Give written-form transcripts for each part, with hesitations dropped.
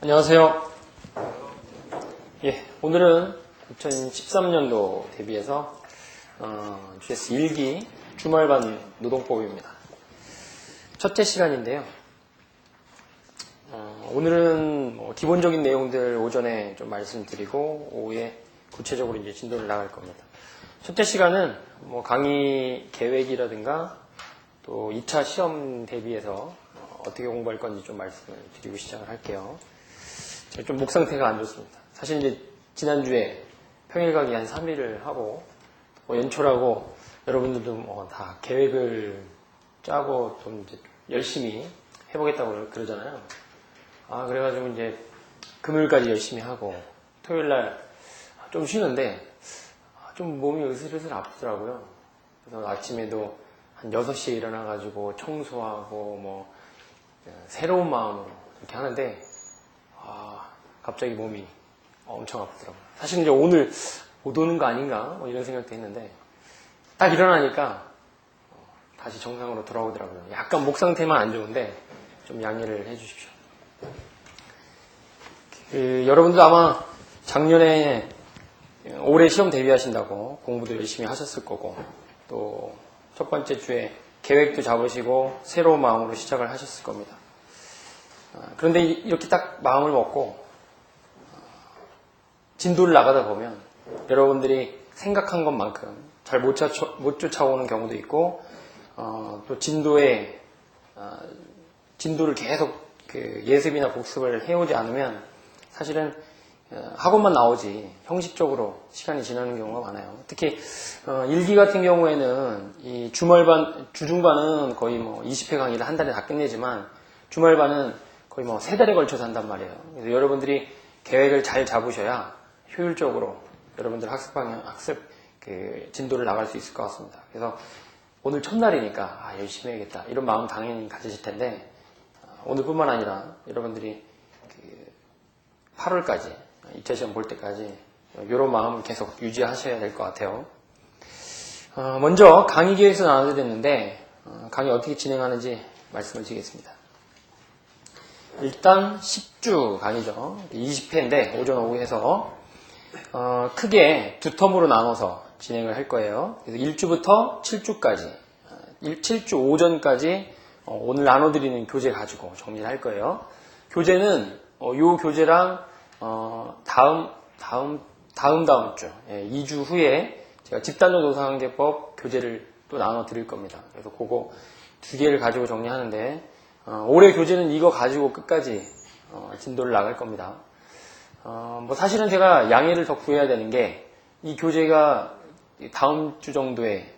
안녕하세요. 오늘은 2013년도 대비해서 GS 1기 주말반 노동법입니다. 첫째 시간인데요. 오늘은 기본적인 내용들 오전에 좀 말씀드리고 오후에 구체적으로 이제 진도를 나갈 겁니다. 첫째 시간은 강의 계획이라든가 또 2차 시험 대비해서 어떻게 공부할 건지 좀 말씀을 드리고 시작을 할게요. 제가 좀 목 상태가 안 좋습니다. 사실 이제 지난주에 평일 강의 한 3일을 하고 연초라고 여러분들도 다 계획을 짜고 좀 이제 열심히 해보겠다고 그러잖아요. 그래가지고 이제 금요일까지 열심히 하고 토요일날 좀 쉬는데 좀 몸이 으슬으슬 아프더라고요. 그래서 아침에도 한 6시에 일어나가지고 청소하고 새로운 마음으로 이렇게 하는데 갑자기 몸이 엄청 아프더라고요. 사실 이제 오늘 못 오는 거 아닌가 이런 생각도 했는데 딱 일어나니까 다시 정상으로 돌아오더라고요. 약간 목 상태만 안 좋은데 좀 양해를 해주십시오. 여러분도 아마 작년에 올해 시험 대비하신다고 공부도 열심히 하셨을 거고 또 첫 번째 주에 계획도 잡으시고 새로운 마음으로 시작을 하셨을 겁니다. 그런데 이렇게 딱 마음을 먹고 진도를 나가다 보면 여러분들이 생각한 것만큼 잘 못 쫓아오는 경우도 있고 또 진도를 계속 예습이나 복습을 해오지 않으면 사실은 학원만 나오지 형식적으로 시간이 지나는 경우가 많아요. 특히 1기 같은 경우에는 이 주중반은 거의 20회 강의를 한 달에 다 끝내지만 주말반은 거의 3달에 걸쳐서 한단 말이에요. 그래서 여러분들이 계획을 잘 잡으셔야 효율적으로 여러분들 학습 진도를 나갈 수 있을 것 같습니다. 그래서 오늘 첫날이니까 열심히 해야겠다 이런 마음 당연히 가지실 텐데 오늘뿐만 아니라 여러분들이 8월까지 2차 시험 볼 때까지 이런 마음을 계속 유지하셔야 될 것 같아요. 먼저 강의 계획서 나눠야 됐는데 강의 어떻게 진행하는지 말씀을 드리겠습니다. 일단 10주 강의죠. 20회인데 오전 오후 해서 크게 두 텀으로 나눠서 진행을 할 거예요. 그래서 1주부터 7주까지 7주 오전까지 오늘 나눠드리는 교재 가지고 정리를 할 거예요. 교재는 요 교재랑 다음 주 2주 후에 제가 집단적 노사관계법 교재를 또 나눠 드릴 겁니다. 그래서 그거 두 개를 가지고 정리하는데 올해 교재는 이거 가지고 끝까지 진도를 나갈 겁니다. 사실은 제가 양해를 더 구해야 되는 게 이 교재가 다음 주 정도에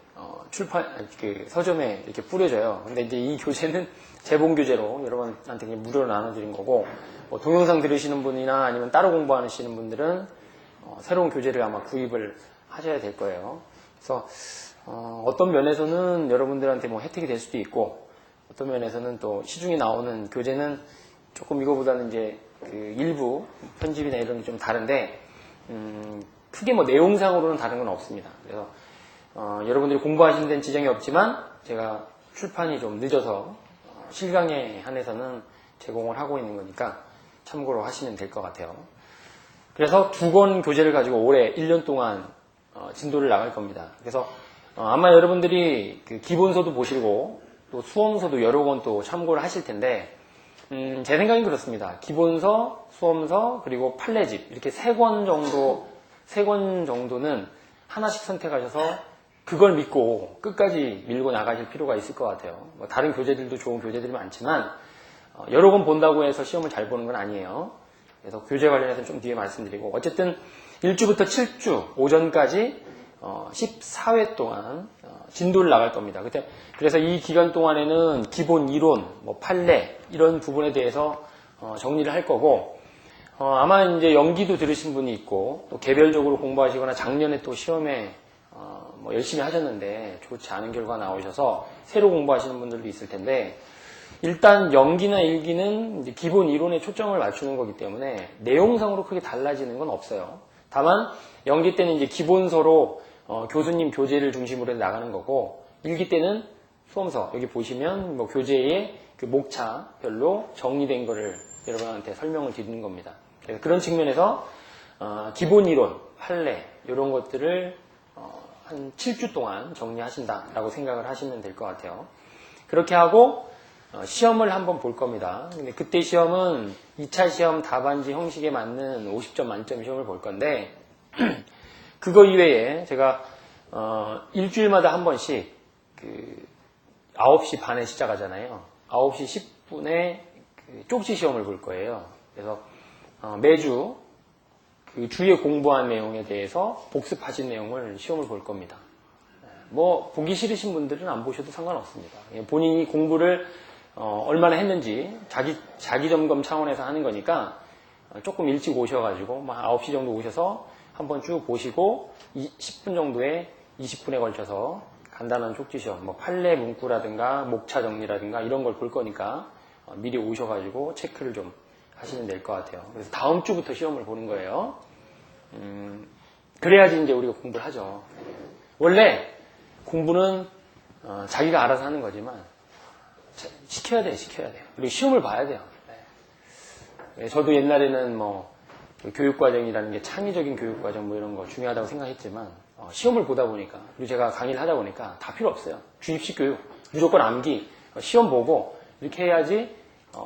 서점에 이렇게 뿌려져요. 근데 이제 이 교재는 재본 교재로 여러분한테 무료로 나눠드린 거고 동영상 들으시는 분이나 아니면 따로 공부하시는 분들은 새로운 교재를 아마 구입을 하셔야 될 거예요. 그래서 어떤 면에서는 여러분들한테 혜택이 될 수도 있고 어떤 면에서는 또 시중에 나오는 교재는 조금 이거보다는 이제 일부 편집이나 이런 게 좀 다른데 크게 내용상으로는 다른 건 없습니다. 그래서 여러분들이 공부하시는 데는 지장이 없지만 제가 출판이 좀 늦어서 실강에 한해서는 제공을 하고 있는 거니까 참고로 하시면 될 것 같아요. 그래서 2권 교재를 가지고 올해 1년 동안 진도를 나갈 겁니다. 그래서 아마 여러분들이 기본서도 보시고 또 수험서도 여러 권 또 참고를 하실 텐데 제 생각은 그렇습니다. 기본서, 수험서, 그리고 판례집 이렇게 3권 정도는 하나씩 선택하셔서 그걸 믿고 끝까지 밀고 나가실 필요가 있을 것 같아요. 다른 교재들도 좋은 교재들이 많지만 여러 권 본다고 해서 시험을 잘 보는 건 아니에요. 그래서 교재 관련해서 좀 뒤에 말씀드리고 어쨌든 1주부터 7주 오전까지 14회 동안 진도를 나갈 겁니다. 그래서 이 기간 동안에는 기본 이론, 판례 이런 부분에 대해서 정리를 할 거고 아마 이제 연기도 들으신 분이 있고 또 개별적으로 공부하시거나 작년에 또 시험에 열심히 하셨는데 좋지 않은 결과 나오셔서 새로 공부하시는 분들도 있을 텐데 일단 연기나 일기는 이제 기본 이론에 초점을 맞추는 거기 때문에 내용상으로 크게 달라지는 건 없어요. 다만 연기 때는 이제 기본서로 교수님 교재를 중심으로 해서 나가는 거고 일기 때는 수험서 여기 보시면 교재에 그 목차별로 정리된 거를 여러분한테 설명을 드리는 겁니다. 그래서 그런 측면에서 기본 이론, 판례 이런 것들을 한 7주 동안 정리하신다라고 생각을 하시면 될 것 같아요. 그렇게 하고 시험을 한번 볼 겁니다. 근데 그때 시험은 2차 시험 답안지 형식에 맞는 50점 만점 시험을 볼 건데 그거 이외에 제가 일주일마다 한 번씩 9시 반에 시작하잖아요. 9시 10분에 쪽지 시험을 볼 거예요. 그래서 매주 그 주에 공부한 내용에 대해서 복습하신 내용을 시험을 볼 겁니다. 뭐 보기 싫으신 분들은 안 보셔도 상관없습니다. 본인이 공부를 얼마나 했는지 자기 점검 차원에서 하는 거니까 조금 일찍 오셔가지고 9시 정도 오셔서 한번 쭉 보시고 10분 정도에 20분에 걸쳐서 간단한 쪽지 시험, 뭐 판례 문구라든가 목차 정리라든가 이런 걸 볼 거니까 미리 오셔가지고 체크를 좀 하시면 될 것 같아요. 그래서 다음 주부터 시험을 보는 거예요. 그래야지 이제 우리가 공부를 하죠. 원래 공부는 자기가 알아서 하는 거지만 시켜야 돼요. 그리고 시험을 봐야 돼요. 네. 저도 옛날에는 뭐 교육과정이라는 게 창의적인 교육과정 뭐 이런 거 중요하다고 생각했지만 시험을 보다 보니까 그리고 제가 강의를 하다 보니까 다 필요 없어요. 주입식 교육, 무조건 암기, 시험 보고 이렇게 해야지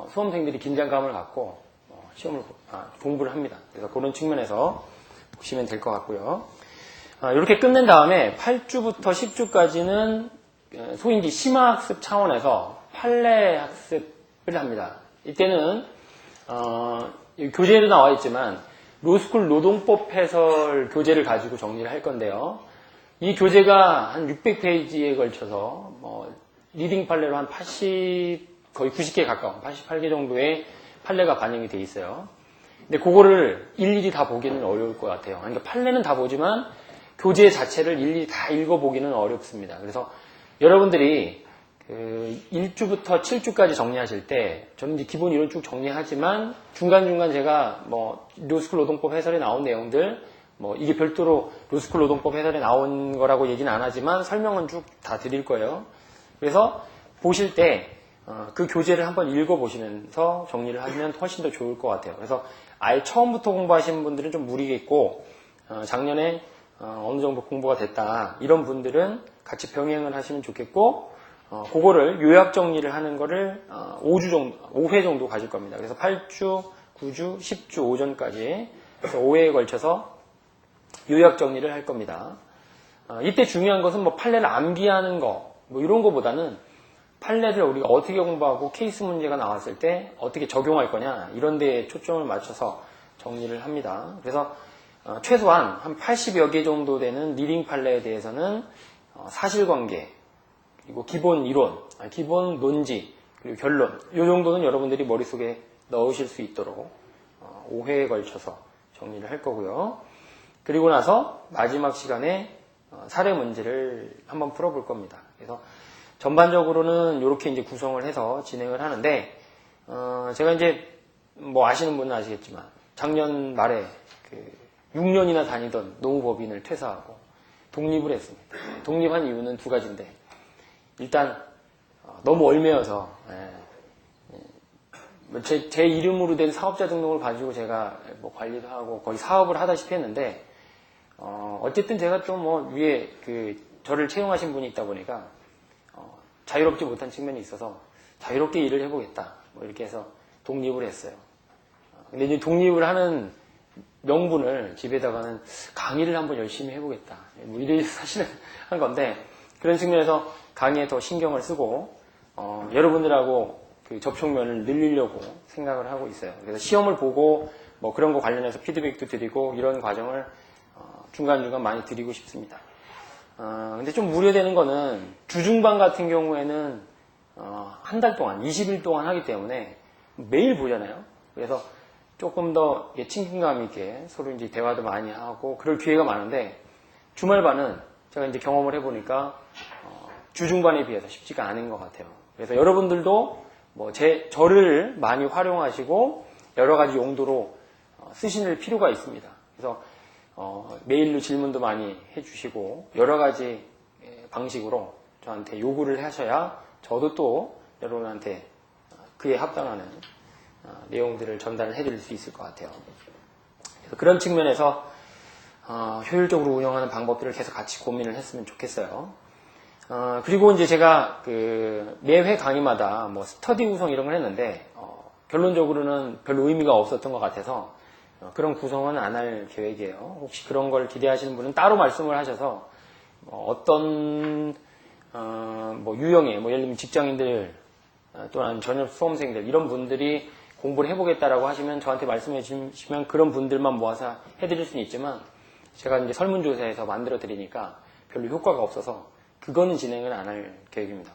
수험생들이 긴장감을 갖고 공부를 합니다. 그래서 그런 측면에서 보시면 될 것 같고요. 이렇게 끝낸 다음에 8주부터 10주까지는 소위 이제 심화학습 차원에서 판례 학습을 합니다. 이때는 교재에도 나와 있지만 로스쿨 노동법 해설 교재를 가지고 정리를 할 건데요. 이 교재가 한 600페이지에 걸쳐서 리딩 판례로 한 80, 거의 90개 가까운 88개 정도의 판례가 반영이 돼 있어요. 근데 그거를 일일이 다 보기는 어려울 것 같아요. 그러니까 판례는 다 보지만 교재 자체를 일일이 다 읽어보기는 어렵습니다. 그래서 여러분들이 1주부터 7주까지 정리하실 때 저는 이제 기본 이론 쭉 정리하지만 중간중간 제가 로스쿨 노동법 해설에 나온 내용들 이게 별도로 로스쿨 노동법 해설에 나온 거라고 얘기는 안 하지만 설명은 쭉 다 드릴 거예요. 그래서 보실 때 그 교재를 한번 읽어보시면서 정리를 하면 훨씬 더 좋을 것 같아요. 그래서 아예 처음부터 공부하시는 분들은 좀 무리겠고 작년에 어느 정도 공부가 됐다 이런 분들은 같이 병행을 하시면 좋겠고 그거를 요약 정리를 하는 거를 5회 정도 가질 겁니다. 그래서 8주, 9주, 10주 오전까지 그래서 5회에 걸쳐서 요약 정리를 할 겁니다. 이때 중요한 것은 판례를 암기하는 거 이런 거보다는 판례를 우리가 어떻게 공부하고 케이스 문제가 나왔을 때 어떻게 적용할 거냐 이런 데에 초점을 맞춰서 정리를 합니다. 그래서 최소한 한 80여 개 정도 되는 리딩 판례에 대해서는 사실관계 그리고 기본 이론, 기본 논지 그리고 결론 이 정도는 여러분들이 머릿속에 넣으실 수 있도록 5회에 걸쳐서 정리를 할 거고요. 그리고 나서 마지막 시간에 사례 문제를 한번 풀어볼 겁니다. 그래서 전반적으로는 이렇게 이제 구성을 해서 진행을 하는데, 제가 이제 아시는 분은 아시겠지만, 작년 말에 6년이나 다니던 노무법인을 퇴사하고 독립을 했습니다. 독립한 이유는 두 가지인데, 일단, 너무 얼매여서, 제 이름으로 된 사업자 등록을 가지고 제가 관리도 하고 거의 사업을 하다시피 했는데, 어쨌든 제가 또 위에 저를 채용하신 분이 있다 보니까, 자유롭지 못한 측면이 있어서 자유롭게 일을 해보겠다. 이렇게 해서 독립을 했어요. 근데 이제 독립을 하는 명분을 집에다가는 강의를 한번 열심히 해보겠다. 이래 사실은 한 건데 그런 측면에서 강의에 더 신경을 쓰고 여러분들하고 접촉면을 늘리려고 생각을 하고 있어요. 그래서 시험을 보고 그런 거 관련해서 피드백도 드리고 이런 과정을 중간중간 많이 드리고 싶습니다. 근데 좀 우려되는 거는 주중반 같은 경우에는 한 달 동안 20일 동안 하기 때문에 매일 보잖아요. 그래서 조금 더 친근감 있게 서로 이제 대화도 많이 하고 그럴 기회가 많은데 주말반은 제가 이제 경험을 해보니까 주중반에 비해서 쉽지가 않은 것 같아요. 그래서 여러분들도 저를 많이 활용하시고 여러 가지 용도로 쓰실 필요가 있습니다. 그래서 메일로 질문도 많이 해주시고 여러 가지 방식으로 저한테 요구를 하셔야 저도 또 여러분한테 그에 합당하는 내용들을 전달을 해드릴 수 있을 것 같아요. 그래서 그런 측면에서 효율적으로 운영하는 방법들을 계속 같이 고민을 했으면 좋겠어요. 그리고 이제 제가 매회 강의마다 뭐 스터디 구성 이런 걸 했는데 결론적으로는 별로 의미가 없었던 것 같아서 그런 구성은 안 할 계획이에요. 혹시 그런 걸 기대하시는 분은 따로 말씀을 하셔서 어떤 뭐 유형의 뭐 예를 들면 직장인들 또는 전업 수험생들 이런 분들이 공부를 해보겠다라고 하시면 저한테 말씀해 주시면 그런 분들만 모아서 해드릴 수는 있지만 제가 이제 설문조사에서 만들어 드리니까 별로 효과가 없어서 그거는 진행을 안 할 계획입니다.